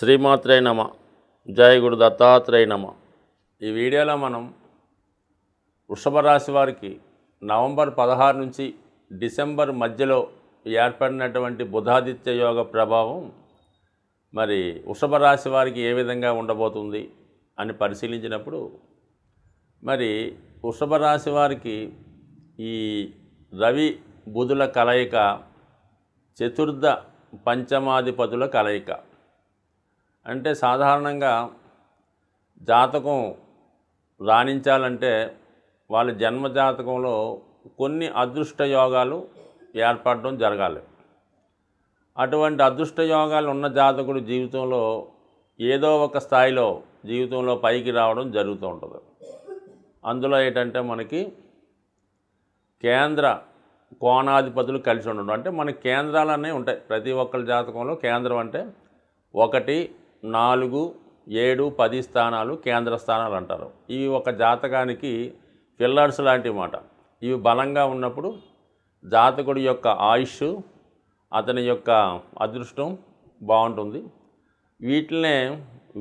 శ్రీమాత్రే నమ. జయ గురు దత్తాత్రేయ నమ. ఈ వీడియోలో మనం వృషభ రాశి వారికి నవంబర్ 16 నుంచి డిసెంబర్ మధ్యలో ఏర్పడినటువంటి బుధాదిత్య యోగ ప్రభావం మరి వృషభ రాశి వారికి ఏ విధంగా ఉండబోతుంది అని పరిశీలించినప్పుడు మరి వృషభ రాశి వారికి ఈ రవి బుధుల కలయిక చతుర్థ పంచమాధిపతుల కలయిక. అంటే సాధారణంగా జాతకం రాణించాలంటే వాళ్ళ జన్మ జాతకంలో కొన్ని అదృష్ట యోగాలు ఏర్పడడం జరగాలి. అటువంటి అదృష్ట యోగాలు ఉన్న జాతకుడు జీవితంలో ఏదో ఒక స్థాయిలో జీవితంలో పైకి రావడం జరుగుతూ ఉంటుంది. అందులో ఏంటంటే మనకి కేంద్ర కోణాధిపతులు కలిసి ఉండడం. అంటే మన కేంద్రాలు అనేవి ఉంటాయి ప్రతి ఒక్కరి జాతకంలో. కేంద్రం అంటే 1, 4, 7, 10 స్థానాలు కేంద్ర స్థానాలు అంటారు. ఇవి ఒక జాతకానికి పిల్లర్స్ లాంటి మాట. ఇవి బలంగా ఉన్నప్పుడు జాతకుడి యొక్క ఆయుష్, అతని యొక్క అదృష్టం బాగుంటుంది. వీటినే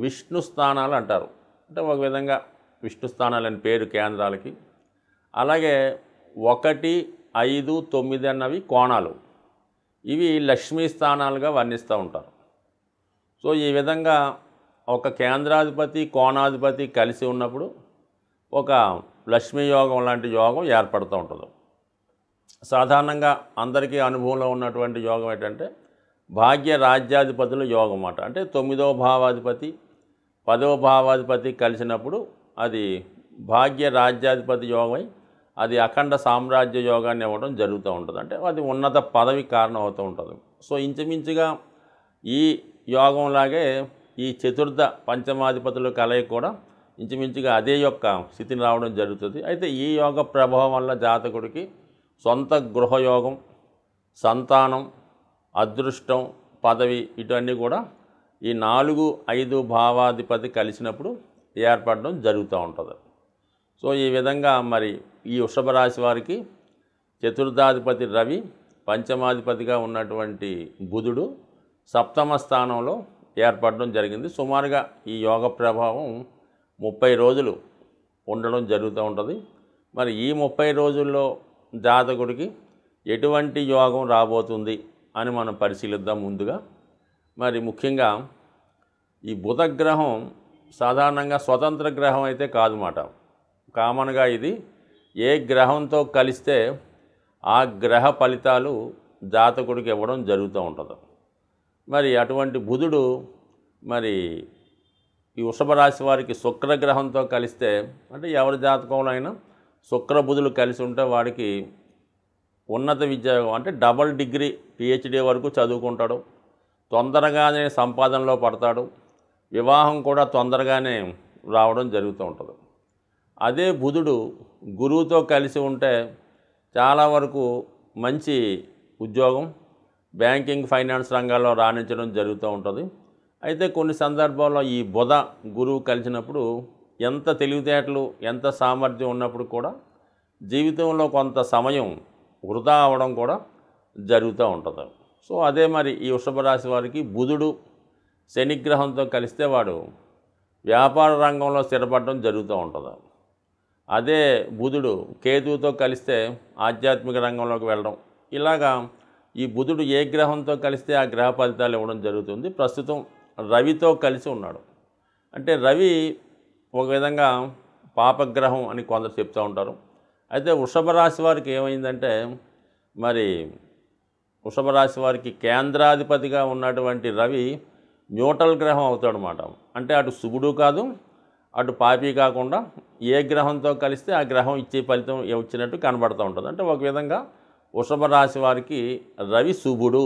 విష్ణు స్థానాలు అంటారు. అంటే ఒక విధంగా విష్ణు స్థానాలు అని పేరు కేంద్రాలకి. అలాగే 1, 5, 9 అన్నవి కోణాలు. ఇవి లక్ష్మీ స్థానాలుగా వర్ణిస్తూ ఉంటారు. సో ఈ విధంగా ఒక కేంద్రాధిపతి కోణాధిపతి కలిసి ఉన్నప్పుడు ఒక లక్ష్మీ యోగం లాంటి యోగం ఏర్పడుతూ ఉంటుంది. సాధారణంగా అందరికీ అనుభవంలో ఉన్నటువంటి యోగం ఏంటంటే భాగ్య రాజ్యాధిపతుల యోగం అన్నమాట. అంటే 9వ భావాధిపతి 10వ భావాధిపతి కలిసినప్పుడు అది భాగ్య రాజ్యాధిపతి యోగమై అది అఖండ సామ్రాజ్య యోగాన్ని ఇవ్వడం జరుగుతూ ఉంటుంది. అంటే అది ఉన్నత పదవి కారణం అవుతూ ఉంటుంది. సో ఇంచుమించుగా ఈ యోగంలాగే ఈ చతుర్థ పంచమాధిపతుల కలయిక కూడా ఇంచుమించుగా అదే యొక్క స్థితిని రావడం జరుగుతుంది. అయితే ఈ యోగ ప్రభావం వల్ల జాతకుడికి సొంత గృహయోగం, సంతానం, అదృష్టం, పదవి ఇవన్నీ కూడా ఈ 4, 5 భావాధిపతి కలిసినప్పుడు ఏర్పడడం జరుగుతూ ఉంటుంది. సో ఈ విధంగా మరి ఈ వృషభ రాశి వారికి చతుర్థాధిపతి రవి, పంచమాధిపతిగా ఉన్నటువంటి బుధుడు సప్తమ స్థానంలో ఏర్పడడం జరిగింది. సుమారుగా ఈ యోగ ప్రభావం 30 రోజులు ఉండడం జరుగుతూ ఉంటుంది. మరి ఈ 30 రోజుల్లో జాతకుడికి ఎటువంటి యోగం రాబోతుంది అని మనం పరిశీలిద్దాం. ముందుగా మరి ముఖ్యంగా ఈ బుధగ్రహం సాధారణంగా స్వతంత్ర గ్రహం అయితే కాదుమాట. కామన్గా ఇది ఏ గ్రహంతో కలిస్తే ఆ గ్రహ ఫలితాలు జాతకుడికి ఇవ్వడం జరుగుతూ ఉంటుంది. మరి అటువంటి బుధుడు మరి ఈ వృషభ రాశి వారికి శుక్రగ్రహంతో కలిస్తే, అంటే ఎవరి జాతకంలో అయినా శుక్ర బుధులు కలిసి ఉంటే వాడికి ఉన్నత విద్యోగం అంటే డబల్ డిగ్రీ PhD వరకు చదువుకుంటాడు, తొందరగానే సంపాదనలో పడతాడు, వివాహం కూడా తొందరగానే రావడం జరుగుతూ ఉంటుంది. అదే బుధుడు గురువుతో కలిసి ఉంటే చాలా వరకు మంచి ఉద్యోగం, బ్యాంకింగ్, ఫైనాన్స్ రంగాల్లో రాణించడం జరుగుతూ ఉంటుంది. అయితే కొన్ని సందర్భాల్లో ఈ బుధ గురువు కలిసినప్పుడు ఎంత తెలివితేటలు, ఎంత సామర్థ్యం ఉన్నప్పుడు కూడా జీవితంలో కొంత సమయం వృధా అవ్వడం కూడా జరుగుతూ ఉంటుంది. సో అదే మరి ఈ వృషభ రాశి వారికి బుధుడు శనిగ్రహంతో కలిస్తే వాడు వ్యాపార రంగంలో స్థిరపడడం జరుగుతూ ఉంటుంది. అదే బుధుడు కేతువుతో కలిస్తే ఆధ్యాత్మిక రంగంలోకి వెళ్ళడం. ఇలాగా ఈ బుధుడు ఏ గ్రహంతో కలిస్తే ఆ గ్రహ ఫలితాలు ఇవ్వడం జరుగుతుంది. ప్రస్తుతం రవితో కలిసి ఉన్నాడు. అంటే రవి ఒక విధంగా పాపగ్రహం అని కొందరు చెప్తూ ఉంటారు. అయితే వృషభ రాశి వారికి ఏమైందంటే మరి వృషభ రాశి వారికి కేంద్రాధిపతిగా ఉన్నటువంటి రవి న్యూట్రల్ గ్రహం అవుతాడనమాట. అంటే అటు శుభుడు కాదు, అటు పాపి కాకుండా ఏ గ్రహంతో కలిస్తే ఆ గ్రహం ఇచ్చే ఫలితం ఇచ్చినట్టు కనబడుతూ ఉంటుంది. అంటే ఒక విధంగా వృషభ రాశి వారికి రవి శుభుడు.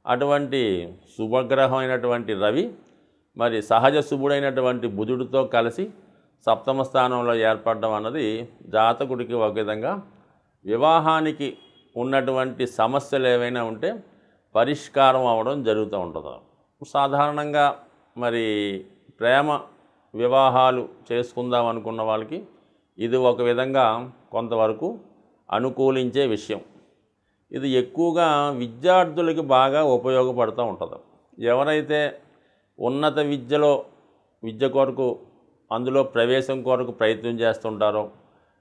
అటువంటి శుభగ్రహం అయినటువంటి రవి మరి సహజ శుభుడైనటువంటి బుధుడితో కలిసి సప్తమ స్థానంలో ఏర్పడడం అన్నది జాతకుడికి ఒక విధంగా వివాహానికి ఉన్నటువంటి సమస్యలు ఏవైనా ఉంటే పరిష్కారం అవ్వడం జరుగుతూ ఉంటుంది. సాధారణంగా మరి ప్రేమ వివాహాలు చేసుకుందాం అనుకున్న వాళ్ళకి ఇది ఒక విధంగా కొంతవరకు అనుకూలించే విషయం. ఇది ఎక్కువగా విద్యార్థులకి బాగా ఉపయోగపడుతూ ఉంటుంది. ఎవరైతే ఉన్నత విద్య కొరకు అందులో ప్రవేశం కొరకు ప్రయత్నం చేస్తుంటారో,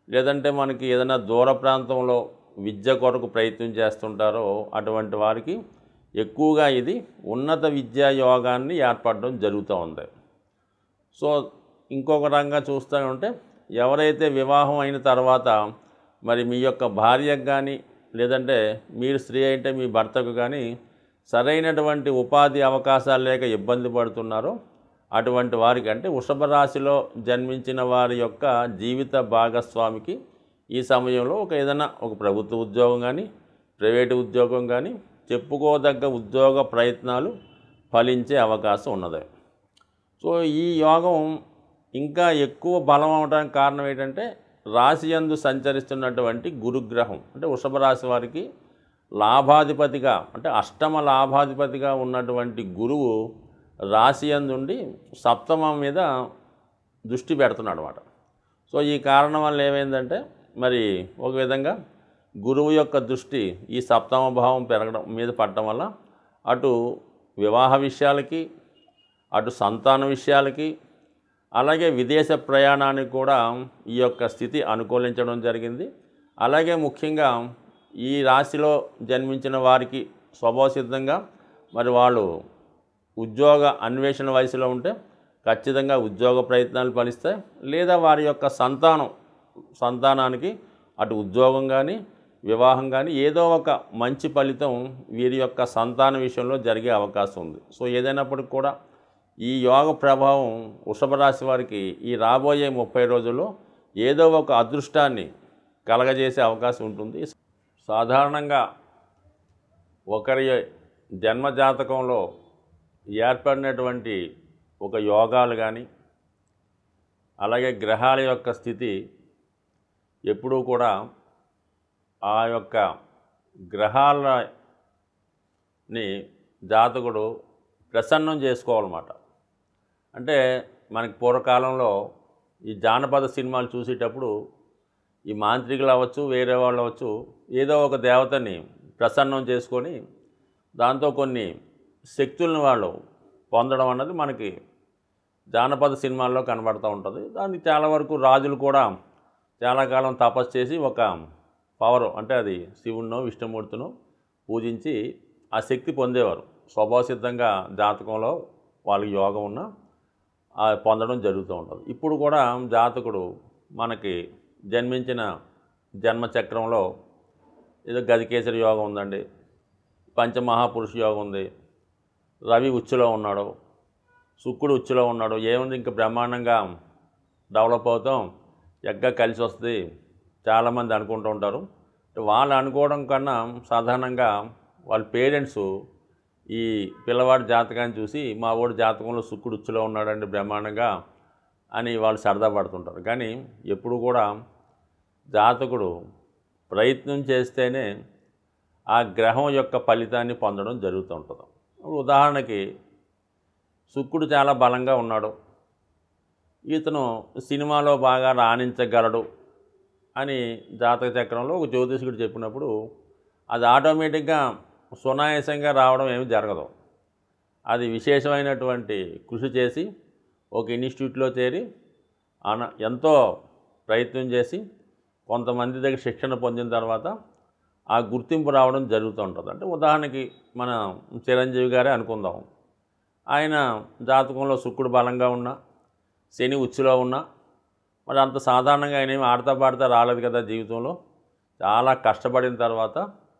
లేదంటే మనకి ఏదైనా దూర ప్రాంతంలో విద్య కొరకు ప్రయత్నం చేస్తుంటారో అటువంటి వారికి ఎక్కువగా ఇది ఉన్నత విద్యా యోగాన్ని ఏర్పడడం జరుగుతూ ఉంది. సో ఇంకొక రకంగా చూస్తూ ఉంటే ఎవరైతే వివాహం అయిన తర్వాత మరి మీ యొక్క భార్యకు కానీ, లేదంటే మీరు స్త్రీ అయితే మీ భర్తకు కానీ సరైనటువంటి ఉపాధి అవకాశాలు లేక ఇబ్బంది పడుతున్నారో అటువంటి వారికి, అంటే వృషభ రాశిలో జన్మించిన వారి యొక్క జీవిత భాగస్వామికి ఈ సమయంలో ఏదైనా ఒక ప్రభుత్వ ఉద్యోగం కానీ, ప్రైవేటు ఉద్యోగం కానీ, చెప్పుకోదగ్గ ఉద్యోగ ప్రయత్నాలు ఫలించే అవకాశం ఉన్నది. సో ఈ యోగం ఇంకా ఎక్కువ బలం అవడానికి కారణం ఏంటంటే రాశి యందు సంచరిస్తున్నటువంటి గురుగ్రహం, అంటే వృషభ రాశి వారికి లాభాధిపతిగా, అంటే అష్టమ లాభాధిపతిగా ఉన్నటువంటి గురువు రాశి యందుండి సప్తమం మీద దృష్టి పెడుతున్నాడు అన్నమాట. సో ఈ కారణం వల్ల ఏమైందంటే మరి ఒక విధంగా గురువు యొక్క దృష్టి ఈ సప్తమ భావం పెరగడం మీద పడటం వల్ల అటు వివాహ విషయాలకి, అటు సంతాన విషయాలకి, అలాగే విదేశ ప్రయాణానికి కూడా ఈ యొక్క స్థితి అనుకూలించడం జరిగింది. అలాగే ముఖ్యంగా ఈ రాశిలో జన్మించిన వారికి స్వభావసిద్ధంగా మరి వాళ్ళు ఉద్యోగ అన్వేషణ వయసులో ఉంటే ఖచ్చితంగా ఉద్యోగ ప్రయత్నాలు ఫలిస్తాయి, లేదా వారి యొక్క సంతానానికి అటు ఉద్యోగం కానీ, వివాహం కానీ ఏదో ఒక మంచి ఫలితం వీరి యొక్క సంతాన విషయంలో జరిగే అవకాశం ఉంది. సో ఏదైనప్పటికి కూడా ఈ యోగ ప్రభావం వృషభ రాశి వారికి ఈ రాబోయే 30 రోజుల్లో ఏదో ఒక అదృష్టాన్ని కలగజేసే అవకాశం ఉంటుంది. సాధారణంగా ఒకరి జన్మజాతకంలో ఏర్పడినటువంటి ఒక యోగాలు కానీ, అలాగే గ్రహాల యొక్క స్థితి ఎప్పుడూ కూడా ఆ యొక్క గ్రహాలని జాతకుడు ప్రసన్నం చేసుకోవాలన్నమాట. అంటే మనకి పూర్వకాలంలో ఈ జానపద సినిమాలు చూసేటప్పుడు ఈ మాంత్రికులు అవ్వచ్చు, వేరే వాళ్ళు అవ్వచ్చు, ఏదో ఒక దేవతని ప్రసన్నం చేసుకొని దాంతో కొన్ని శక్తులను వాళ్ళు పొందడం అన్నది మనకి జానపద సినిమాల్లో కనబడుతూ ఉంటుంది. దానికి చాలా వరకు రాజులు కూడా చాలా కాలం తపస్సు చేసి ఒక పవర్, అంటే అది శివుడినో విష్ణుమూర్తినో పూజించి ఆ శక్తి పొందేవారు. స్వభావసిద్ధంగా జాతకంలో వాళ్ళకి యోగం ఉన్న పొందడం జరుగుతూ ఉంటుంది. ఇప్పుడు కూడా జాతకుడు మనకి జన్మించిన జన్మచక్రంలో ఏదో గజకేసరి యోగం ఉందండి, పంచమహాపురుష యోగం ఉంది, రవి ఉచ్చులో ఉన్నాడు, శుక్రుడు ఉచ్చులో ఉన్నాడు, ఏముంది ఇంకా బ్రహ్మాండంగా డెవలప్ అవుతాం, ఎగ్గా కలిసి వస్తుంది చాలామంది అనుకుంటూ ఉంటారు. వాళ్ళు అనుకోవడం కన్నా సాధారణంగా వాళ్ళ పేరెంట్స్ ఈ పిల్లవాడి జాతకాన్ని చూసి మా వాడు జాతకంలో శుక్రుడు ఉచ్చులో ఉన్నాడండి బ్రహ్మాండంగా అని వాళ్ళు సరదా పడుతుంటారు. కానీ ఎప్పుడు కూడా జాతకుడు ప్రయత్నం చేస్తేనే ఆ గ్రహం యొక్క ఫలితాన్ని పొందడం జరుగుతూ ఉంటుంది. ఉదాహరణకి శుక్రుడు చాలా బలంగా ఉన్నాడు, ఇతను సినిమాలో బాగా రాణించగలడు అని జాతక చక్రంలో ఒక జ్యోతిష్కుడు చెప్పినప్పుడు అది ఆటోమేటిక్గా సునాయాసంగా రావడం ఏమి జరగదు. అది విశేషమైనటువంటి కృషి చేసి ఒక ఇన్స్టిట్యూట్లో చేరి ఎంతో ప్రయత్నం చేసి కొంతమంది దగ్గర శిక్షణ పొందిన తర్వాత ఆ గుర్తింపు రావడం జరుగుతూ ఉంటుంది. అంటే ఉదాహరణకి మన చిరంజీవి గారే అనుకుందాం, ఆయన జాతకంలో శుక్రుడు బలంగా ఉన్నా, శని ఉచ్చులో ఉన్నా, మరి అంత సాధారణంగా ఆయన ఏమి ఆడతా పాడుతా రాలేదు కదా, జీవితంలో చాలా కష్టపడిన తర్వాత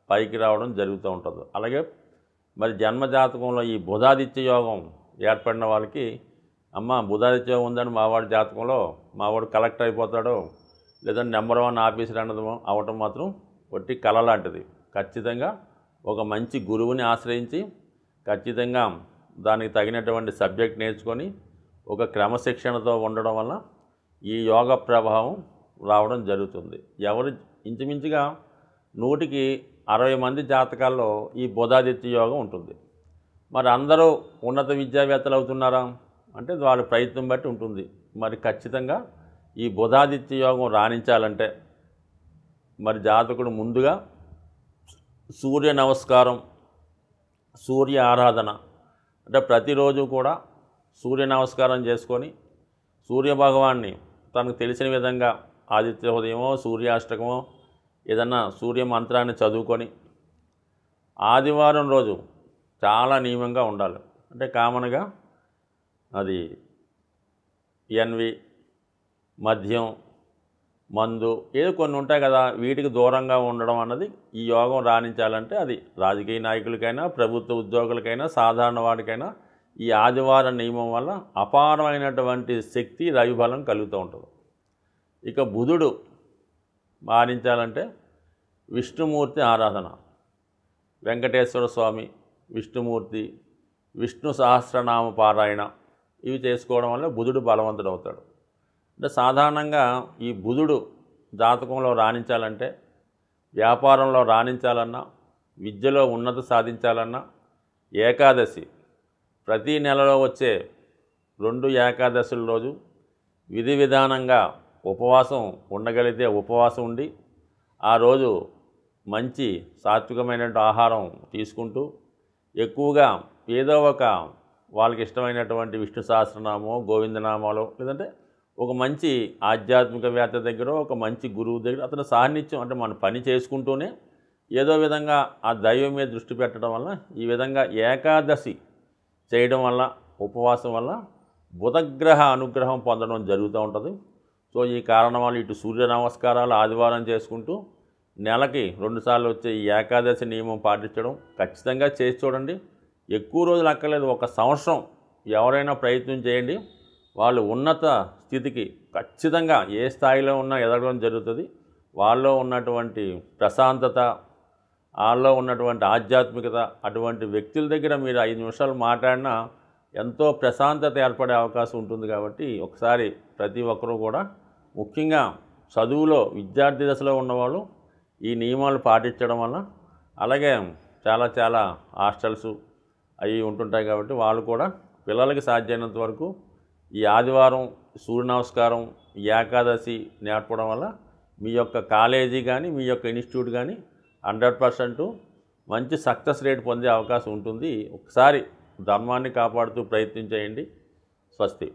పైకి రావడం జరుగుతూ ఉంటుంది. అలాగే మరి జన్మజాతకంలో ఈ బుధాదిత్య యోగం ఏర్పడిన వాళ్ళకి, అమ్మ బుధాదిత్య యోగం ఉందని మావాడి జాతకంలో మావాడు కలెక్టర్ అయిపోతాడు, లేదంటే నెంబర్ 1 ఆఫీసర్ అవ్వటం మాత్రం ఒట్టి కళ లాంటిది. ఖచ్చితంగా ఒక మంచి గురువుని ఆశ్రయించి ఖచ్చితంగా దానికి తగినటువంటి సబ్జెక్ట్ నేర్చుకొని ఒక క్రమశిక్షణతో ఉండడం వల్ల ఈ యోగ ప్రభావం రావడం జరుగుతుంది. ఎవరు ఇంచుమించుగా 100కి 60 మంది జాతకాల్లో ఈ బుధాదిత్య యోగం ఉంటుంది. మరి అందరూ ఉన్నత విద్యావేత్తలు అవుతున్నారా అంటే వాళ్ళ ప్రయత్నం బట్టి ఉంటుంది. మరి ఖచ్చితంగా ఈ బుధాదిత్య యోగం రాణించాలంటే మరి జాతకుడు ముందుగా సూర్య నమస్కారం, సూర్య ఆరాధన, అంటే ప్రతిరోజు కూడా సూర్య నమస్కారం చేసుకొని సూర్య భగవాన్ని తనకు తెలిసిన విధంగా ఆదిత్య హృదయమో సూర్యాష్టకమో ఏదన్నా సూర్య మంత్రాన్ని చదువుకొని ఆదివారం రోజు చాలా నియమంగా ఉండాలి. అంటే కామన్గా అది ఎన్వి, మద్యం, మందు ఏదో కొన్ని ఉంటాయి కదా, వీటికి దూరంగా ఉండడం అన్నది ఈ యోగం రాణించాలంటే అది రాజకీయ నాయకులకైనా ప్రభుత్వ ఉద్యోగులకైనా సాధారణ వాడికైనా ఈ ఆదివారం నియమం వల్ల అపారమైనటువంటి శక్తి రవిబలం కలుగుతూ ఉంటుంది. ఇక బుధుడు మారించాలంటే విష్ణుమూర్తి ఆరాధన, వెంకటేశ్వర స్వామి, విష్ణుమూర్తి, విష్ణు సహస్రనామ పారాయణ ఇవి చేసుకోవడం వల్ల బుధుడు బలవంతుడు అవుతాడు. అంటే సాధారణంగా ఈ బుధుడు జాతకంలో రాణించాలంటే, వ్యాపారంలో రాణించాలన్నా, విద్యలో ఉన్నతి సాధించాలన్నా ఏకాదశి ప్రతి నెలలో వచ్చే 2 ఏకాదశుల రోజు విధి విధానంగా ఉపవాసం ఉండగలిగితే ఉపవాసం ఉండి ఆ రోజు మంచి సాత్వికమైనటువంటి ఆహారం తీసుకుంటూ ఎక్కువగా ఏదో ఒక వాళ్ళకి ఇష్టమైనటువంటి విష్ణు సహస్రనామో గోవిందనామాలో లేదంటే ఒక మంచి ఆధ్యాత్మికవేత్త దగ్గర ఒక మంచి గురువు దగ్గర అతను సాన్నిధ్యం అంటే మన పని చేసుకుంటూనే ఏదో విధంగా ఆ దైవం మీద దృష్టి పెట్టడం వల్ల ఈ విధంగా ఏకాదశి చేయడం వల్ల ఉపవాసం వల్ల బుధగ్రహ అనుగ్రహం పొందడం జరుగుతూ ఉంటుంది. సో ఈ కారణం వల్ల ఇటు సూర్య నమస్కారాలు ఆదివారం చేసుకుంటూ నెలకి 2 సార్లు వచ్చే ఈ ఏకాదశి నియమం పాటించడం ఖచ్చితంగా చేసి చూడండి. ఎక్కువ రోజులు అక్కర్లేదు, 1 సంవత్సరం ఎవరైనా ప్రయత్నం చేయండి. వాళ్ళు ఉన్నత స్థితికి ఖచ్చితంగా ఏ స్థాయిలో ఉన్నా ఎదగడం జరుగుతుంది. వాళ్ళలో ఉన్నటువంటి ప్రశాంతత, వాళ్ళలో ఉన్నటువంటి ఆధ్యాత్మికత అటువంటి వ్యక్తుల దగ్గర మీరు 5 నిమిషాలు మాట్లాడినా ఎంతో ప్రశాంతత ఏర్పడే అవకాశం ఉంటుంది. కాబట్టి ఒకసారి ప్రతి ఒక్కరూ కూడా ముఖ్యంగా చదువులో విద్యార్థి దశలో ఉన్నవాళ్ళు ఈ నియమాలు పాటించడం వల్ల, అలాగే చాలా హాస్టల్స్ అవి ఉంటుంటాయి కాబట్టి వాళ్ళు కూడా పిల్లలకి సాధ్యమైనంత వరకు ఈ ఆదివారం సూర్య నమస్కారం ఏకాదశి నేర్పడం వల్ల మీ యొక్క కాలేజీ కానీ మీ యొక్క ఇన్స్టిట్యూట్ కానీ 100% మంచి సక్సెస్ రేట్ పొందే అవకాశం ఉంటుంది. ఒకసారి ధర్మాన్ని కాపాడుతూ ప్రయత్నం చేయండి. స్వస్తి.